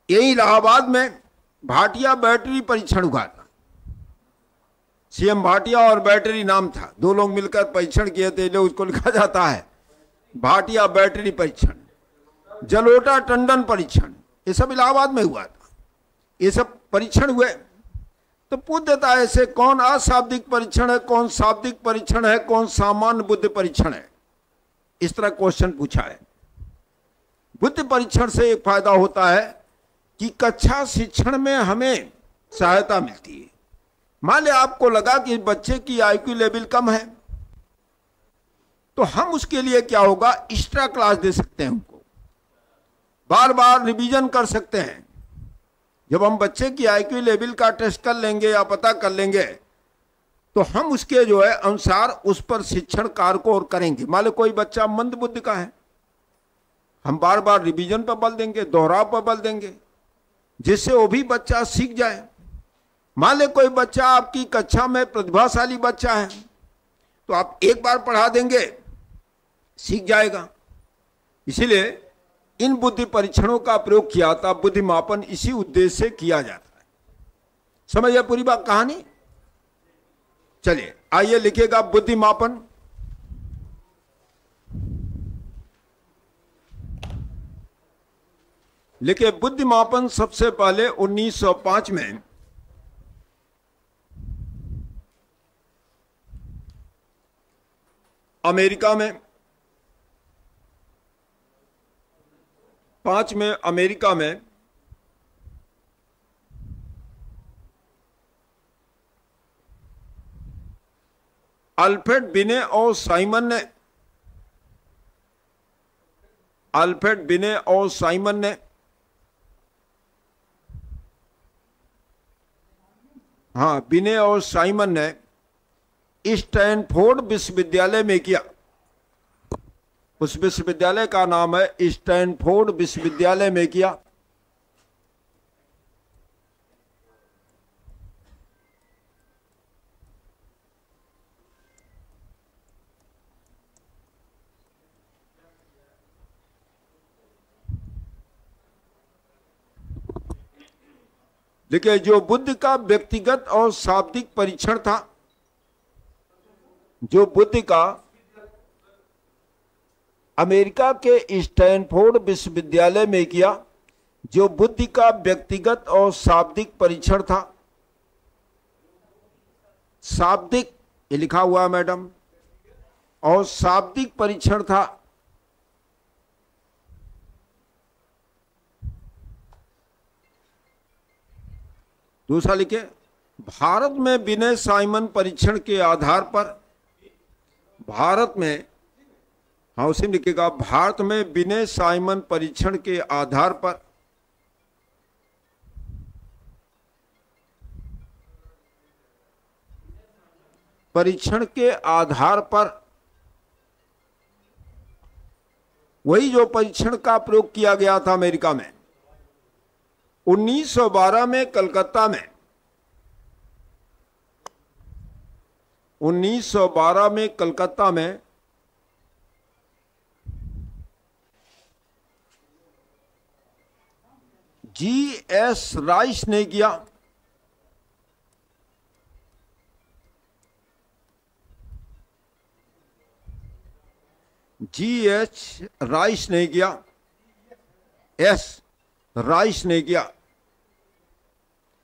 यही इलाहाबाद में भाटिया बैटरी परीक्षण हुआ था। CM भाटिया और बैटरी नाम था, दो लोग मिलकर परीक्षण किए थे, इसलिए उसको लिखा जाता है भाटिया बैटरी परीक्षण। जलोटा टंडन परीक्षण, ये सब इलाहाबाद में हुआ था। ये सब परीक्षण हुए तो पूछ देता है ऐसे कौन अशाब्दिक परीक्षण है, कौन शाब्दिक परीक्षण है, कौन सामान्य बुद्धि परीक्षण है। इस तरह क्वेश्चन पूछा है। बुद्धि परीक्षण से एक फायदा होता है कि कक्षा शिक्षण में हमें सहायता मिलती है। मान लिया आपको लगा कि बच्चे की IQ लेवल कम है, तो हम उसके लिए क्या होगा, एक्स्ट्रा क्लास दे सकते हैं, उनको बार बार रिवीजन कर सकते हैं। जब हम बच्चे की IQ लेवल का टेस्ट कर लेंगे या पता कर लेंगे तो हम उसके जो है अनुसार उस पर शिक्षण कार्य को और करेंगे। मान लो कोई बच्चा मंद बुद्धि का है, हम बार बार रिवीजन पर बल देंगे, दोहराव पर बल देंगे, जिससे वो भी बच्चा सीख जाए। मान ले कोई बच्चा आपकी कक्षा में प्रतिभाशाली बच्चा है, तो आप एक बार पढ़ा देंगे, सीख जाएगा। इसीलिए इन बुद्धि परीक्षणों का प्रयोग किया था। बुद्धि मापन इसी उद्देश्य से किया जाता है। समझिए पूरी बात कहानी। चलिए आइए लिखिएगा बुद्धि मापन। लिखिए बुद्धि मापन सबसे पहले 1905 में अमेरिका में, 5 में अमेरिका में अल्फ्रेड बिने और साइमन ने, अल्फ्रेड बिने और साइमन ने बिने और साइमन ने स्टैनफोर्ड विश्वविद्यालय में किया। उस विश्वविद्यालय का नाम है स्टैनफोर्ड विश्वविद्यालय में किया। देखिए जो बुद्धि का व्यक्तिगत और शाब्दिक परीक्षण था, जो बुद्धि का अमेरिका के स्टैनफोर्ड विश्वविद्यालय में किया, जो बुद्धि का व्यक्तिगत और शाब्दिक परीक्षण था। शाब्दिक ये लिखा हुआ है मैडम, और शाब्दिक परीक्षण था। दूसरा लिखे भारत में विनय साइमन परीक्षण के आधार पर, भारत में, उसी में लिखेगा भारत में विनय साइमन परीक्षण के आधार पर वही जो परीक्षण का प्रयोग किया गया था अमेरिका में 1912 में कलकत्ता में 1912 में कलकत्ता में G.S. राइस ने किया। G.H. राइस ने किया, S. राइस ने किया।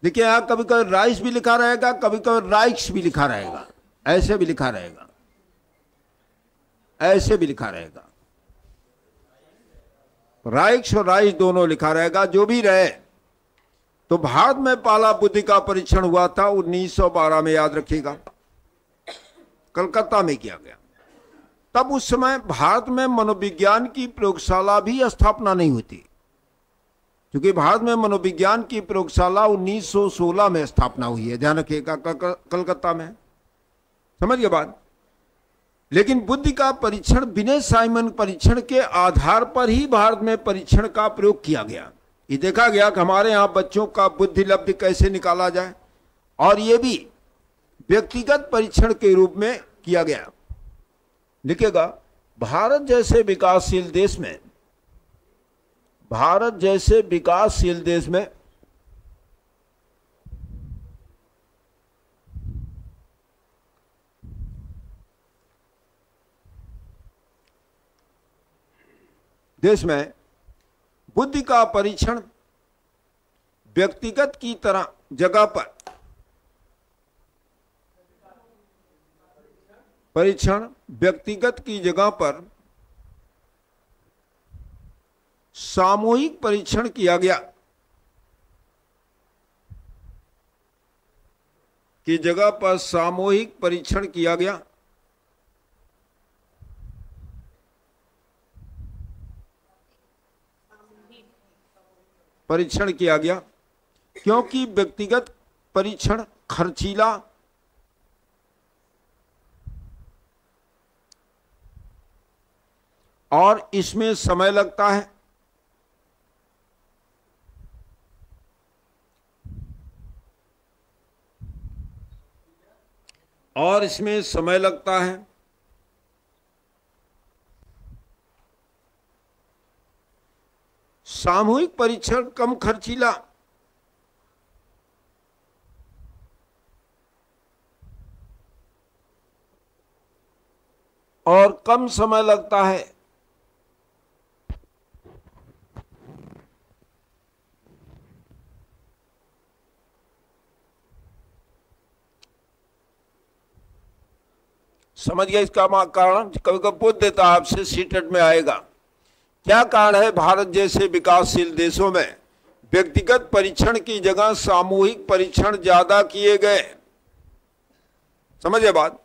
देखिए यहां कभी कभी राइस भी लिखा रहेगा, कभी कभी राइक्स भी लिखा रहेगा, ऐसे भी लिखा रहेगा, ऐसे भी लिखा रहेगा, राइक्स और राइस दोनों लिखा रहेगा, जो भी रहे। तो भारत में पहला बुद्धि का परीक्षण हुआ था 1912 में, याद रखिएगा, कलकत्ता में किया गया। तब उस समय भारत में मनोविज्ञान की प्रयोगशाला भी स्थापना नहीं हुई, क्योंकि भारत में मनोविज्ञान की प्रयोगशाला 1916 में स्थापना हुई है, ध्यान रखिएगा, कलकत्ता में। समझ गए बात। लेकिन बुद्धि का परीक्षण विनय साइमन परीक्षण के आधार पर ही भारत में परीक्षण का प्रयोग किया गया। ये देखा गया कि हमारे यहाँ बच्चों का बुद्धि लब्धि कैसे निकाला जाए, और ये भी व्यक्तिगत परीक्षण के रूप में किया गया। लिखेगा, भारत जैसे विकासशील देश में, भारत जैसे विकासशील देश में बुद्धि का परीक्षण व्यक्तिगत की तरह जगह पर, परीक्षण व्यक्तिगत की जगह पर सामूहिक परीक्षण किया गया, की जगह पर सामूहिक परीक्षण किया गया। परीक्षण किया गया क्योंकि व्यक्तिगत परीक्षण खर्चीला और इसमें समय लगता है, और इसमें समय लगता है। सामूहिक परीक्षण कम खर्चीला और कम समय लगता है। समझ गया इसका कारण? कभी कभी पूछ देता आपसे, सीटेट में आएगा, क्या कारण है भारत जैसे विकासशील देशों में व्यक्तिगत परीक्षण की जगह सामूहिक परीक्षण ज्यादा किए गए? समझे बात?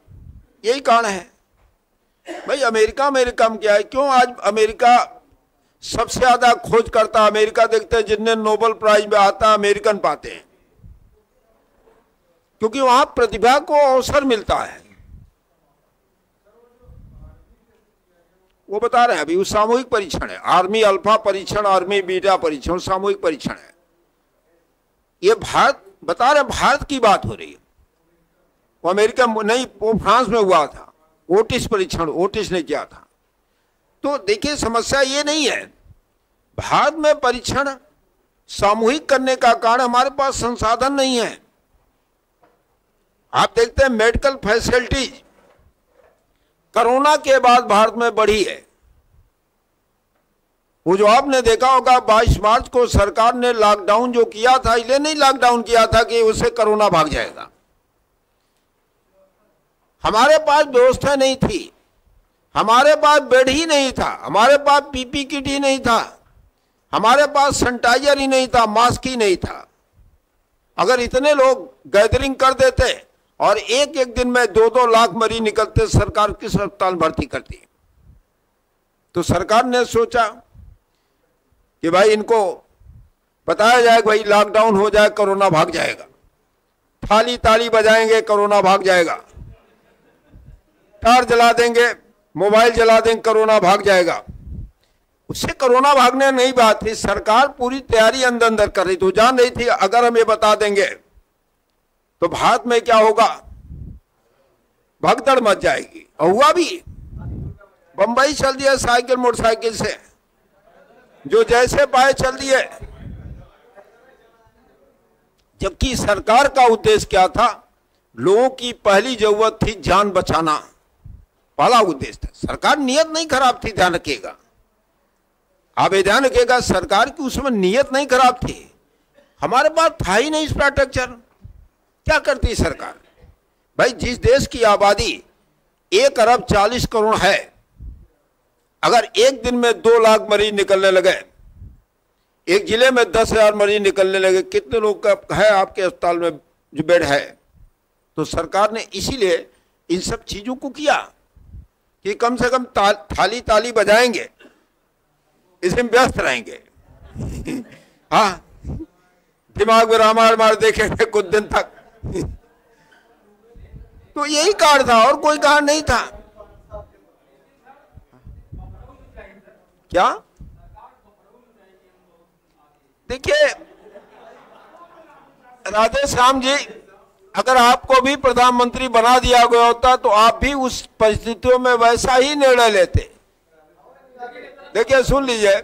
यही कारण है भाई। अमेरिका में कम क्या है? क्यों आज अमेरिका सबसे ज्यादा खोज करता? अमेरिका देखते हैं जिनने नोबेल प्राइज में आता अमेरिकन पाते हैं, क्योंकि वहां प्रतिभा को अवसर मिलता है। वो बता रहे हैं अभी, वो सामूहिक परीक्षण है। आर्मी अल्फा परीक्षण, आर्मी बीटा परीक्षण सामूहिक परीक्षण है। ये भारत बता रहे, भारत की बात हो रही है। वो अमेरिका नहीं, वो फ्रांस में हुआ था, ओटिस परीक्षण ओटिस ने किया था। तो देखिए समस्या ये नहीं है, भारत में परीक्षण सामूहिक करने का कारण हमारे पास संसाधन नहीं है। आप देखते हैं मेडिकल फैसिलिटीज कोरोना के बाद भारत में बढ़ी है। वो जो आपने देखा होगा 22 मार्च को सरकार ने लॉकडाउन जो किया था, इसलिए नहीं लॉकडाउन किया था कि उससे कोरोना भाग जाएगा। हमारे पास व्यवस्था नहीं थी, हमारे पास बेड ही नहीं था, हमारे पास पीपी किट ही नहीं था, हमारे पास सैनिटाइजर ही नहीं था, मास्क ही नहीं था। अगर इतने लोग गैदरिंग कर देते और एक एक दिन में 2-2 लाख मरीज निकलते, सरकार किस अस्पताल भर्ती करती? तो सरकार ने सोचा कि भाई इनको बताया जाए, भाई लॉकडाउन हो जाए कोरोना भाग जाएगा, थाली ताली बजाएंगे कोरोना भाग जाएगा, टार जला देंगे, मोबाइल जला देंगे, कोरोना भाग जाएगा। उससे कोरोना भागने नहीं बात थी, सरकार पूरी तैयारी अंदर अंदर कर रही थी, जान रही थी अगर हम ये बता देंगे तो भारत में क्या होगा, भगदड़ मच जाएगी। और हुआ भी, बंबई चल दिया साइकिल मोटरसाइकिल से, जो जैसे पाए चल दिए। जबकि सरकार का उद्देश्य क्या था? लोगों की पहली जरूरत थी जान बचाना, पहला उद्देश्य था। सरकार नियत नहीं खराब थी, ध्यान रखिएगा, आप ये ध्यान रखिएगा, सरकार की उसमें नियत नहीं खराब थी। हमारे पास था ही नहीं इंफ्रास्ट्रक्चर। क्या करती सरकार? भाई, जिस देश की आबादी 1 अरब 40 करोड़ है, अगर एक दिन में 2 लाख मरीज निकलने लगे, एक जिले में 10,000 मरीज निकलने लगे, कितने लोग का है आपके अस्पताल में जो बेड है? तो सरकार ने इसीलिए इन सब चीजों को किया कि कम से कम थाली ताली बजाएंगे, इसमें व्यस्त रहेंगे। हाँ, दिमाग में रामायण मार देखेंगे कुछ दिन तक। तो यही कारण था, और कोई कारण नहीं था। क्या? देखिए राधे श्याम जी, अगर आपको भी प्रधानमंत्री बना दिया गया होता तो आप भी उस परिस्थितियों में वैसा ही निर्णय लेते। देखिए, सुन लीजिए,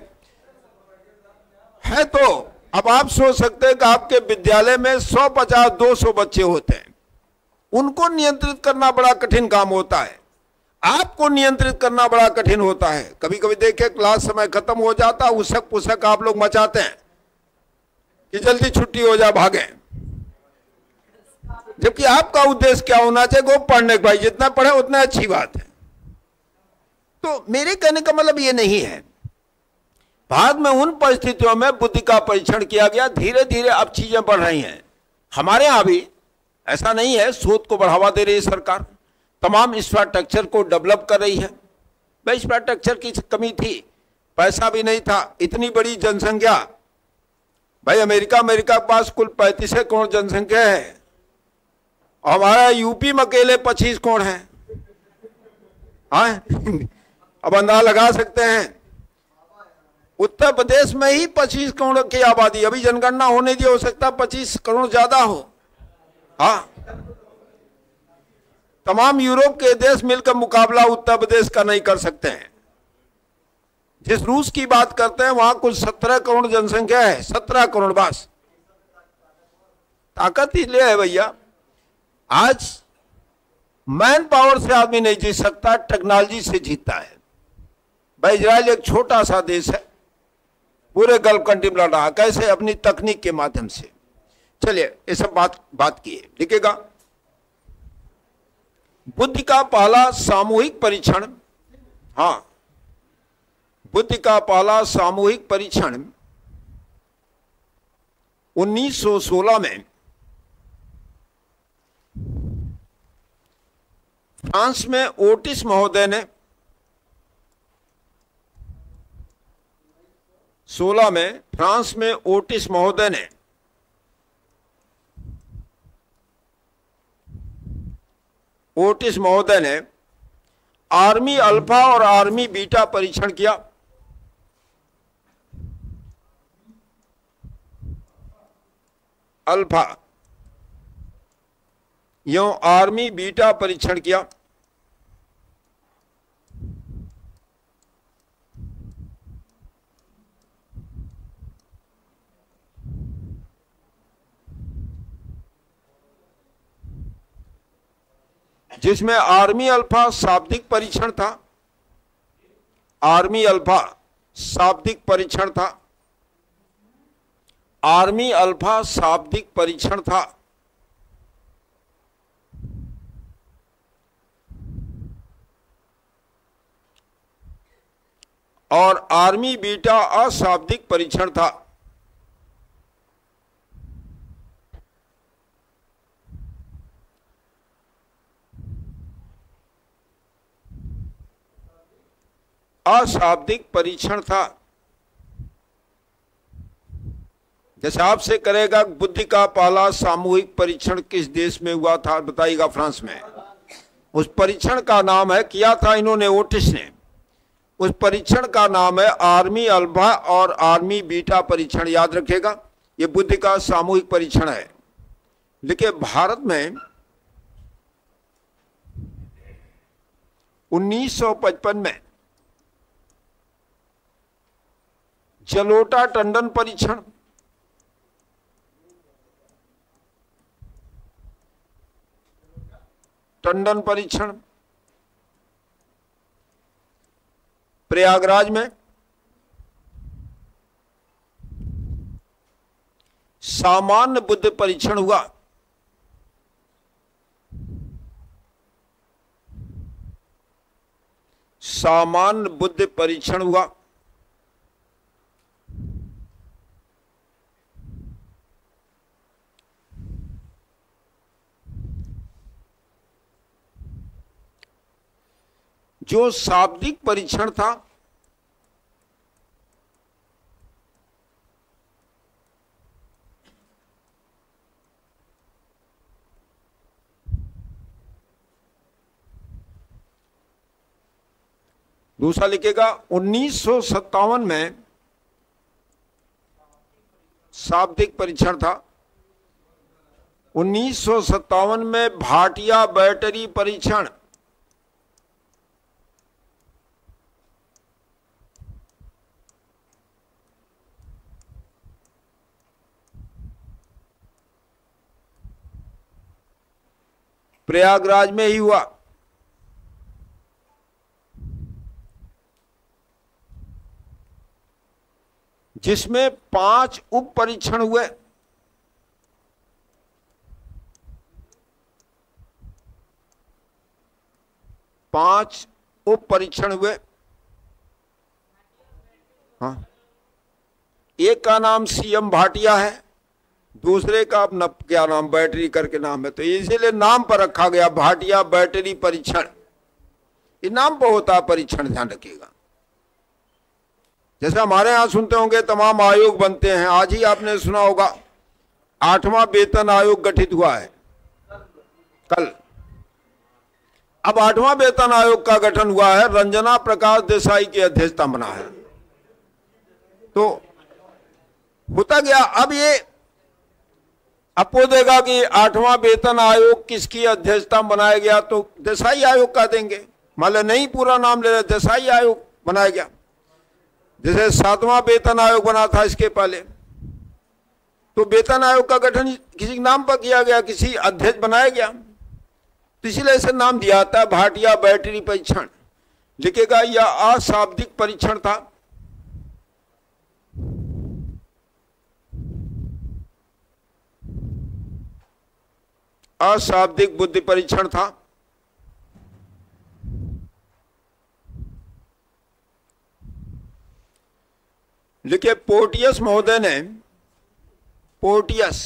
है तो अब आप सोच सकते हैं कि आपके विद्यालय में 150-200 बच्चे होते हैं, उनको नियंत्रित करना बड़ा कठिन काम होता है, आपको नियंत्रित करना बड़ा कठिन होता है। कभी कभी देखिए, क्लास समय खत्म हो जाता, उसक पुसक आप लोग मचाते हैं कि जल्दी छुट्टी हो जा, भागे। जबकि आपका उद्देश्य क्या होना चाहिए? वो पढ़ने, भाई जितना पढ़े उतना अच्छी बात है। तो मेरे कहने का मतलब ये नहीं है। बाद में उन परिस्थितियों में बुद्धि का परीक्षण किया गया, धीरे धीरे अब चीजें बढ़ रही हैं। हमारे यहां भी ऐसा नहीं है, शोध को बढ़ावा दे रही है सरकार, तमाम इंफ्रास्ट्रक्चर को डेवलप कर रही है। भाई, इंफ्रास्ट्रक्चर की कमी थी, पैसा भी नहीं था, इतनी बड़ी जनसंख्या। भाई, अमेरिका के पास कुल 35 करोड़ जनसंख्या है, और हमारा यूपी में अकेले 25 करोड़ है। हाँ, अब अंदाजा लगा सकते हैं, उत्तर प्रदेश में ही 25 करोड़ की आबादी, अभी जनगणना होने की, हो सकता 25 करोड़ ज्यादा हो। हाँ, तमाम यूरोप के देश मिलकर मुकाबला उत्तर प्रदेश का नहीं कर सकते हैं। जिस रूस की बात करते हैं वहां कुल 17 करोड़ जनसंख्या है, 17 करोड़ बस। ताकत इसलिए है भैया, आज मैन पावर से आदमी नहीं जीत सकता, टेक्नोलॉजी से जीतता है। भाई, इजराइल एक छोटा सा देश है, पूरे गल्फ कंट्री में लड़ रहा, कैसे? अपनी तकनीक के माध्यम से। चलिए, ये सब बात की है, लिखेगा। बुद्धि का पहला सामूहिक परीक्षण, हाँ, बुद्धि का पहला सामूहिक परीक्षण 1916 में फ्रांस में ओटिस महोदय ने, 16 में फ्रांस में ओटिस महोदय ने आर्मी अल्फा और आर्मी बीटा परीक्षण किया। अल्फा यो आर्मी बीटा परीक्षण किया। जिसमें आर्मी अल्फा शाब्दिक परीक्षण था, आर्मी अल्फा शाब्दिक परीक्षण था, आर्मी अल्फा शाब्दिक परीक्षण था। और आर्मी बीटा अशाब्दिक परीक्षण था। अशाब्दिक परीक्षण था। जैसे आपसे करेगा, बुद्धि का पहला सामूहिक परीक्षण किस देश में हुआ था? बताइएगा, फ्रांस में। उस परीक्षण का नाम है, किया था इन्होंने, ओटिस ने। उस परीक्षण का नाम है आर्मी अल्फा और आर्मी बीटा परीक्षण। याद रखिएगा, ये बुद्धि का सामूहिक परीक्षण है। देखिए, भारत में 1955 में जलोटा टंडन परीक्षण, टंडन परीक्षण प्रयागराज में, सामान्य बुद्ध परीक्षण हुआ सामान्य बुद्ध परीक्षण हुआ जो शाब्दिक परीक्षण था दूसरा लिखेगा 1957 में शाब्दिक परीक्षण था। 1957 में भाटिया बैटरी परीक्षण, प्रयागराज में ही हुआ। जिसमें 5 उप परीक्षण हुए। पांच उप परीक्षण हुए। हाँ, एक का नाम सीएम भाटिया है, दूसरे का अपना क्या नाम बैटरी करके नाम है, तो इसीलिए नाम पर रखा गया भाटिया बैटरी परीक्षण। ये नाम पर होता है परीक्षण, ध्यान रखिएगा। जैसे हमारे यहां सुनते होंगे तमाम आयोग बनते हैं, आज ही आपने सुना होगा 8वां वेतन आयोग गठित हुआ है कल। अब 8वां वेतन आयोग का गठन हुआ है, रंजना प्रकाश देसाई की अध्यक्षता बना है। तो होता गया, अब ये आपको देगा कि 8वां वेतन आयोग किसकी अध्यक्षता बनाया गया, तो देसाई आयोग का देंगे। मान लो नहीं पूरा नाम ले रहे, देसाई आयोग बनाया गया। जैसे 7वां वेतन आयोग बना था इसके पहले, तो वेतन आयोग का गठन किसी नाम पर किया गया, किसी अध्यक्ष बनाया गया, तो इसीलिए इसे नाम दिया था भाटिया बैटरी परीक्षण। लिखेगा यह अशाब्दिक परीक्षण था। अशाब्दिक बुद्धि परीक्षण था। लिखे पोर्टियस महोदय ने, पोर्टियस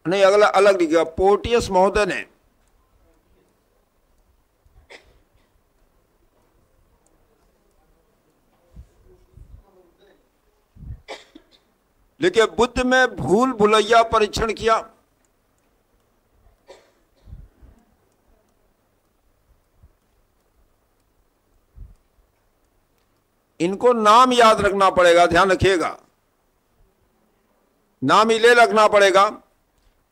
नहीं, अगला अलग लिखेगा, पोर्टियस महोदय ने लिखे बुद्ध में भूल भुलैया परीक्षण किया। इनको नाम याद रखना पड़ेगा, ध्यान रखिएगा, नाम इले रखना पड़ेगा।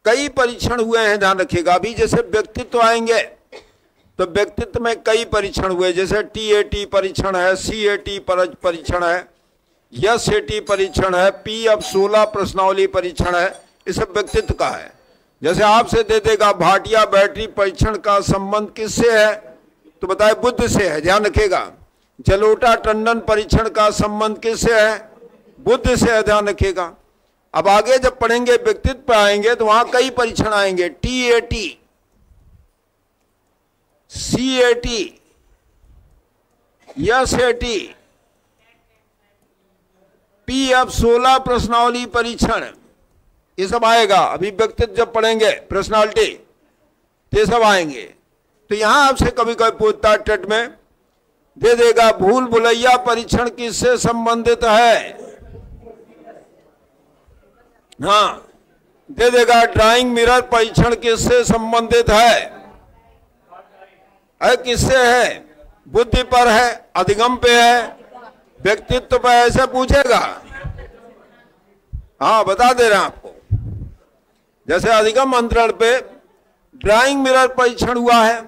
कई परीक्षण हुए हैं, ध्यान रखिएगा। अभी जैसे व्यक्तित्व आएंगे तो व्यक्तित्व में कई परीक्षण हुए, जैसे टीएटी परीक्षण है, सीएटी परीक्षण है, एसएटी परीक्षण है, पीएफ 16 प्रश्नावली परीक्षण है। ये सब व्यक्तित्व का है। जैसे आपसे दे देगा भाटिया बैटरी परीक्षण का संबंध किससे है, तो बताए बुद्ध से है, ध्यान रखिएगा। जलोटा टंडन परीक्षण का संबंध किससे है, बुद्ध से है, ध्यान रखिएगा। अब आगे जब पढ़ेंगे व्यक्तित्व पर आएंगे तो वहां कई परीक्षण आएंगे, टीएटी, सीएटी, एसएटी, पीएफ 16 प्रश्नावली परीक्षण, ये सब आएगा। अभी व्यक्तित्व जब पढ़ेंगे पर्सनालिटी तो ये सब आएंगे। तो यहां आपसे कभी कभी पूछता है टेट में, दे देगा भूल भुलैया परीक्षण किससे संबंधित है, हाँ, दे देगा ड्राइंग मिरर परीक्षण किससे संबंधित है, अरे किससे है, बुद्धि पर है, अधिगम पे है, व्यक्तित्व पर, ऐसे पूछेगा। हाँ, बता दे रहे हैं आपको। जैसे अधिगम अंतरण पे ड्राइंग मिरर परीक्षण हुआ है,